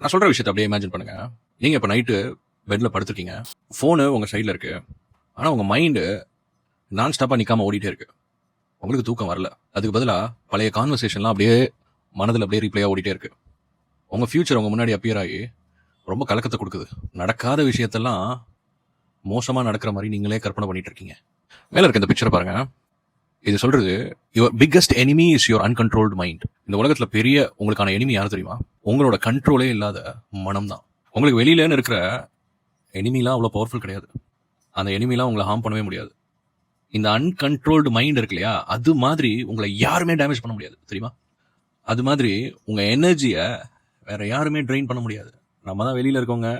நான் சொல்ற விஷயத்தை அப்படியே இமேஜின் பண்ணுங்க. நீங்க இப்ப நைட்டு பெட்ல படுத்திருக்கீங்க. ஃபோனு உங்க சைடுல இருக்கு. ஆனா உங்க மைண்டு நான் ஸ்டாப்பா நிக்காம ஓடிட்டே இருக்கு. உங்களுக்கு தூக்கம் வரல. அதுக்கு பதிலா பழைய கான்வர்சேஷன்லாம் அப்படியே மனதில் அப்படியே ரீப்ளேயா ஓடிட்டே இருக்கு. உங்க ஃபியூச்சர் உங்க முன்னாடி அப்பியர் ஆகி ரொம்ப கலக்கத்தை கொடுக்குது. நடக்காத விஷயத்தெல்லாம் மோசமா நடக்கிற மாதிரி நீங்களே கற்பனை பண்ணிட்டு இருக்கீங்க. மேல இருக்க இந்த பிக்சரை பாருங்க. இது சொல்றது your biggest enemy is your uncontrolled mind. இந்த உலகத்துல பெரிய உங்களுக்கான எனிமி யார் தெரியுமா? உங்களோட கண்ட்ரோலே இல்லாத மனம் தான். உங்களுக்கு வெளியிலன்னு இருக்கிற எனிமிலாம் அவ்வளோ பவர்ஃபுல் கிடையாது. அந்த எனிமிலாம் உங்களை ஹார்ம் பண்ணவே முடியாது. இந்த அன்கண்ட்ரோல்டு மைண்ட் இருக்கு இல்லையா, அது மாதிரி உங்களை யாருமே டேமேஜ் பண்ண முடியாது தெரியுமா? அது மாதிரி உங்க எனர்ஜியை வேற யாருமே ட்ரெயின் பண்ண முடியாது. நம்ம தான் வெளியில இருக்கவங்க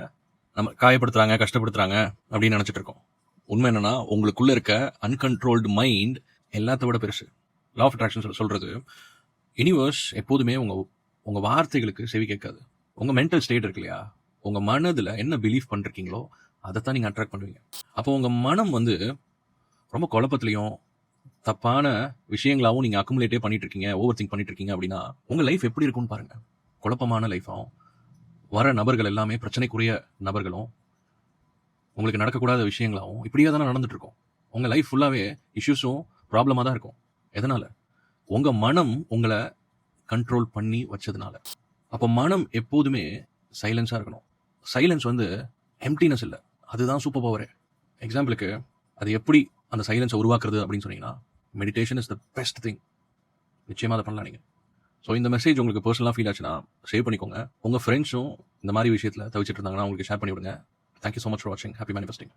நம்ம காயப்படுத்துறாங்க, கஷ்டப்படுத்துறாங்க அப்படின்னு நினைச்சிட்டு இருக்கோம். உண்மை என்னன்னா, உங்களுக்குள்ள இருக்க அன்கண்ட்ரோல்டு மைண்ட் எல்லாத்த விட பெருசு. லா ஆஃப் அட்ராக்ஷன் சொல்றது, யூனிவர்ஸ் எப்போதுமே உங்க உங்க வார்த்தைகளுக்கு செவி கேட்காது. உங்க மென்டல் ஸ்டேட் இருக்கு இல்லையா, உங்க மனதுல என்ன பிலீவ் பண்றீங்களோ அதைத்தான் நீங்க அட்ராக்ட் பண்ணுவீங்க. அப்போ உங்க மனம் வந்து ரொம்ப குழப்பத்திலையும் தப்பான விஷயங்களாவும் நீங்க அக்குமுலேட்டே பண்ணிட்டு இருக்கீங்க, ஓவர் திங்க் பண்ணிட்டு இருக்கீங்க அப்படின்னா உங்க லைஃப் எப்படி இருக்கும்னு பாருங்க. குழப்பமான லைஃபாகவும், வர நபர்கள் எல்லாமே பிரச்சனைக்குரிய நபர்களும், உங்களுக்கு நடக்கக்கூடாத விஷயங்களாகவும் இப்படியே தானே நடந்துட்டு இருக்கும். உங்க லைஃப் ஃபுல்லாவே இஷ்யூஸும் ப்ராப்ளமாக தான் இருக்கும். எதனால? உங்க மனம் உங்களை கண்ட்ரோல் பண்ணி வச்சதுனால. அப்போ மனம் எப்போதுமே சைலன்ஸாக இருக்கணும். சைலன்ஸ் வந்து எம்டினஸ் இல்லை, அதுதான் சூப்பர் பவரே. எக்ஸாம்பிளுக்கு அது எப்படி அந்த சைலன்ஸை உருவாக்குறது அப்படின்னு சொன்னீங்கன்னா, meditation is the best thing. நிச்சயமாக அதை பண்ணலாம் நீங்கள். ஸோ இந்த மெசேஜ் உங்களுக்கு பர்சனலாக ஃபீல் ஆச்சுன்னா சேவ் பண்ணிக்கோங்க. உங்கள் ஃப்ரெண்ட்ஸும் இந்த மாதிரி விஷயத்தில் தவிச்சிட்டு இருந்தாங்கன்னா உங்களுக்கு ஷேர் பண்ணி விடுங்க. தேங்க்யூ ஸோ மச் ஃபார் வாட்சிங். Happy manifesting.